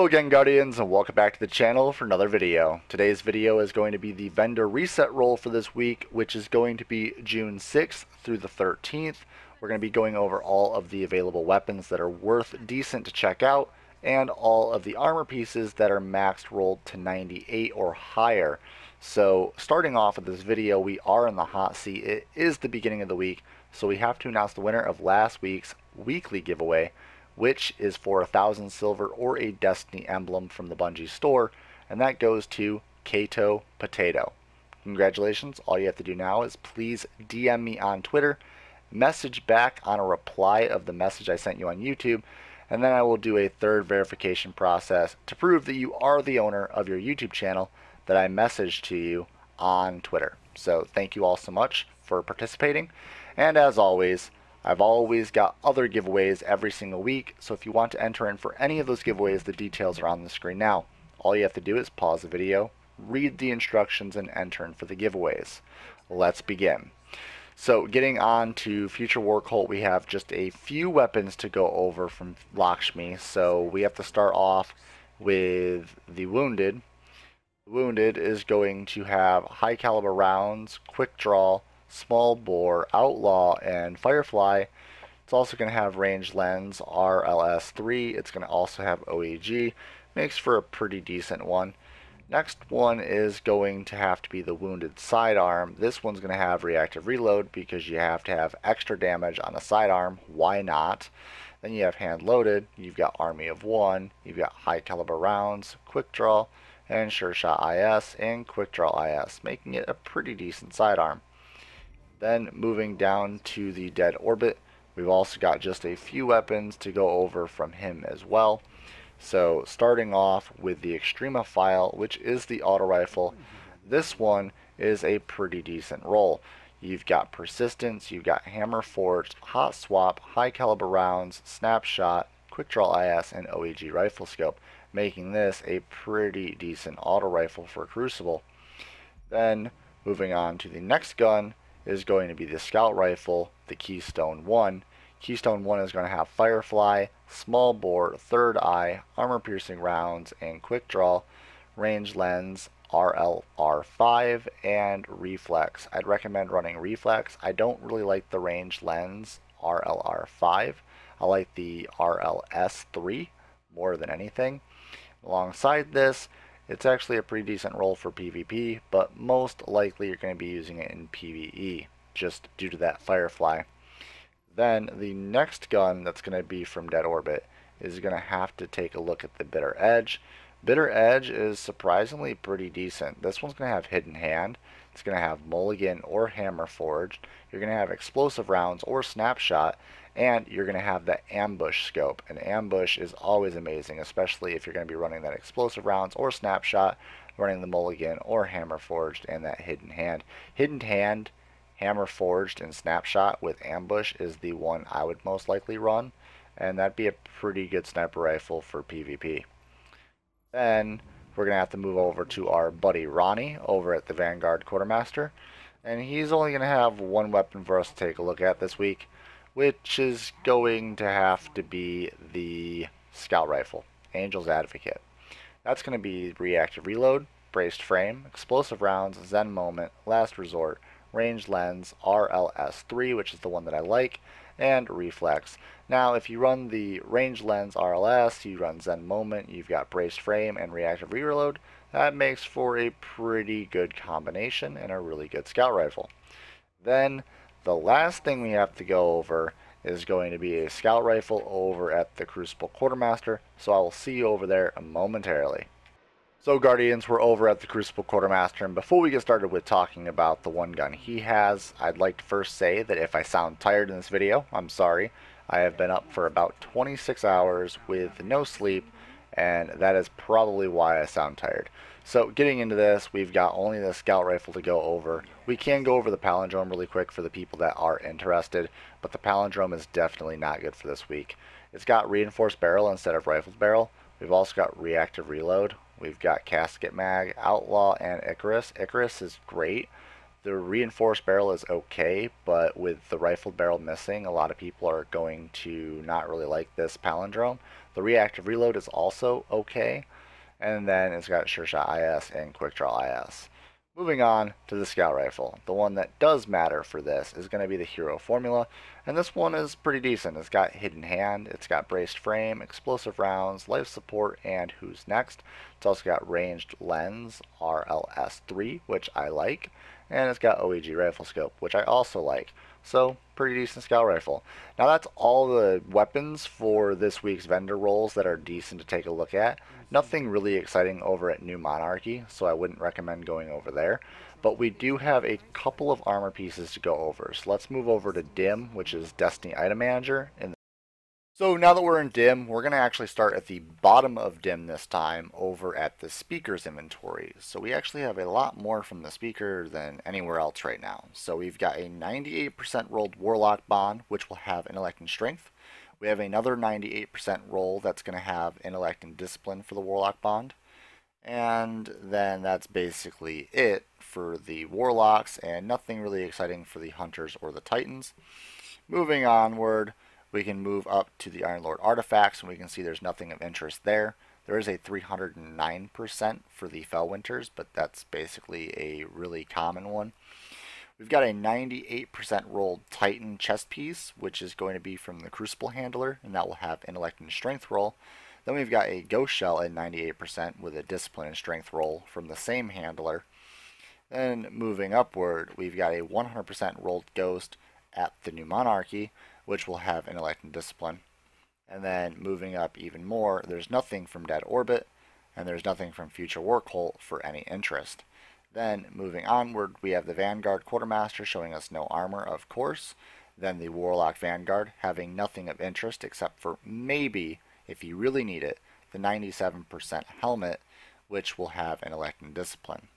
Hello again, Guardians, and welcome back to the channel for another video. Today's video is going to be the vendor reset roll for this week, which is going to be June 6th through the 13th. We're going to be going over all of the available weapons that are worth decent to check out, and all of the armor pieces that are maxed rolled to 98 or higher. So starting off with this video, we are in the hot seat. It is the beginning of the week, so we have to announce the winner of last week's weekly giveaway, which is for 1,000 silver or a Destiny emblem from the Bungie store, and that goes to Kato Potato. Congratulations. All you have to do now is please DM me on Twitter, message back on a reply of the message I sent you on YouTube, and then I will do a third verification process to prove that you are the owner of your YouTube channel that I messaged to you on Twitter. So thank you all so much for participating, and as always, I've always got other giveaways every single week, so if you want to enter in for any of those giveaways, the details are on the screen now. All you have to do is pause the video, read the instructions, and enter in for the giveaways. Let's begin. So getting on to Future War Cult, we have just a few weapons to go over from Lakshmi. So we have to start off with the Wounded. The Wounded is going to have high caliber rounds, quick draw, small bore, outlaw, and firefly. It's also going to have ranged lens, RLS3. It's going to also have OEG. Makes for a pretty decent one. Next one is going to have to be the Wounded sidearm. This one's going to have reactive reload because you have to have extra damage on a sidearm. Why not? Then you have hand loaded. You've got Army of One. You've got high caliber rounds, quick draw, and sure shot IS, and quick draw IS, making it a pretty decent sidearm. Then moving down to the Dead Orbit, we've also got just a few weapons to go over from him as well. So starting off with the Extremophile, which is the auto rifle. This one is a pretty decent roll. You've got Persistence, you've got Hammer Forged, Hot Swap, high caliber rounds, Snapshot, Quick Draw IS, and OEG rifle scope, making this a pretty decent auto rifle for Crucible. Then moving on to the next gun is going to be the Scout Rifle, the Keystone 1. Keystone 1 is going to have Firefly, small bore, third eye, armor piercing rounds, and quick draw, range lens, RLR5, and reflex. I'd recommend running reflex. I don't really like the range lens RLR5. I like the RLS3 more than anything. Alongside this, it's actually a pretty decent roll for PvP, but most likely you're going to be using it in PvE, just due to that Firefly. Then the next gun that's going to be from Dead Orbit is going to have to take a look at the Bitter Edge. Bitter Edge is surprisingly pretty decent. This one's going to have Hidden Hand. It's going to have Mulligan or Hammer Forged. You're going to have Explosive Rounds or Snapshot, and you're going to have the Ambush scope. And Ambush is always amazing, especially if you're going to be running that Explosive Rounds or Snapshot, running the Mulligan or Hammer Forged, and that Hidden Hand. Hidden Hand, Hammer Forged, and Snapshot with Ambush is the one I would most likely run, and that'd be a pretty good sniper rifle for PvP. Then we're going to have to move over to our buddy Ronnie over at the Vanguard Quartermaster, and he's only going to have one weapon for us to take a look at this week, which is going to have to be the Scout Rifle, Angel's Advocate. That's going to be reactive reload, braced frame, explosive rounds, Zen Moment, last resort, ranged lens, RLS3, which is the one that I like, and reflex. Now if you run the ranged lens RLS, you run Zen Moment, you've got braced frame and reactive reload, that makes for a pretty good combination and a really good scout rifle. Then the last thing we have to go over is going to be a scout rifle over at the Crucible Quartermaster, so I will see you over there momentarily. So Guardians, we're over at the Crucible Quartermaster, and before we get started with talking about the one gun he has, I'd like to first say that if I sound tired in this video, I'm sorry. I have been up for about 26 hours with no sleep, and that is probably why I sound tired. So getting into this, we've got only the scout rifle to go over. We can go over the palindrome really quick for the people that are interested, but the palindrome is definitely not good for this week. It's got reinforced barrel instead of rifled barrel. We've also got reactive reload. We've got casket mag, outlaw, and Icarus. Icarus is great, The reinforced barrel is okay, but with the rifled barrel missing, a lot of people are going to not really like this palindrome. The reactive reload is also okay, and then it's got sure shot IS and quick draw IS. Moving on to the scout rifle. The one that does matter for this is going to be the hero formula, and this one is pretty decent. It's got hidden hand, it's got braced frame, explosive rounds, life support, and who's next. It's also got ranged lens, RLS3, which I like, and it's got OEG rifle scope, which I also like. So, pretty decent scout rifle. Now that's all the weapons for this week's vendor rolls that are decent to take a look at. Nothing really exciting over at New Monarchy, so I wouldn't recommend going over there. But we do have a couple of armor pieces to go over. So let's move over to DIM, which is Destiny Item Manager. So now that we're in DIM, we're going to actually start at the bottom of DIM this time over at the speakers inventory. So we actually have a lot more from the speaker than anywhere else right now. So we've got a 98% rolled Warlock Bond, which will have Intellect and Strength. We have another 98% roll that's going to have Intellect and Discipline for the Warlock Bond. And then that's basically it for the Warlocks, and nothing really exciting for the Hunters or the Titans. Moving onward, we can move up to the Iron Lord artifacts, and we can see there's nothing of interest there. There is a 309% for the Fellwinters, but that's basically a really common one. We've got a 98% rolled Titan chest piece, which is going to be from the Crucible handler, and that will have Intellect and Strength roll. Then we've got a Ghost Shell at 98% with a Discipline and Strength roll from the same handler. Then moving upward, we've got a 100% rolled Ghost at the New Monarchy, which will have Intellect and Discipline. And then moving up even more, there's nothing from Dead Orbit, and there's nothing from Future War Cult for any interest. Then moving onward, we have the Vanguard Quartermaster showing us no armor, of course. Then the Warlock Vanguard having nothing of interest except for maybe, if you really need it, the 97% helmet, which will have Intellect and Discipline.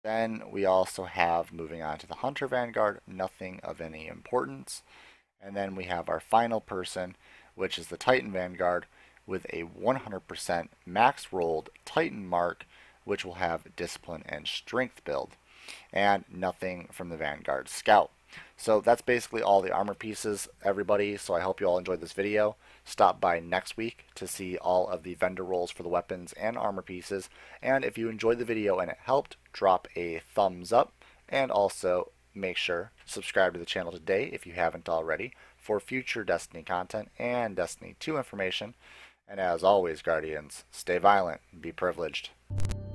Then we also have, moving on to the Hunter Vanguard, nothing of any importance. And then we have our final person, which is the Titan Vanguard, with a 100% max rolled Titan mark, which will have Discipline and Strength build. And nothing from the Vanguard Scout. So that's basically all the armor pieces, everybody. So I hope you all enjoyed this video. Stop by next week to see all of the vendor rolls for the weapons and armor pieces. And if you enjoyed the video and it helped, drop a thumbs up. And also make sure to subscribe to the channel today if you haven't already for future Destiny content and Destiny 2 information. And as always, Guardians, stay violent and be privileged.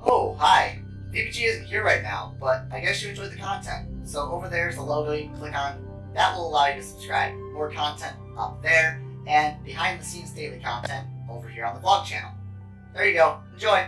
Oh, hi. VPG isn't here right now, but I guess you enjoyed the content. So over there is the logo you can click on. That will allow you to subscribe. More content up there, and behind the scenes daily content over here on the vlog channel. There you go. Enjoy.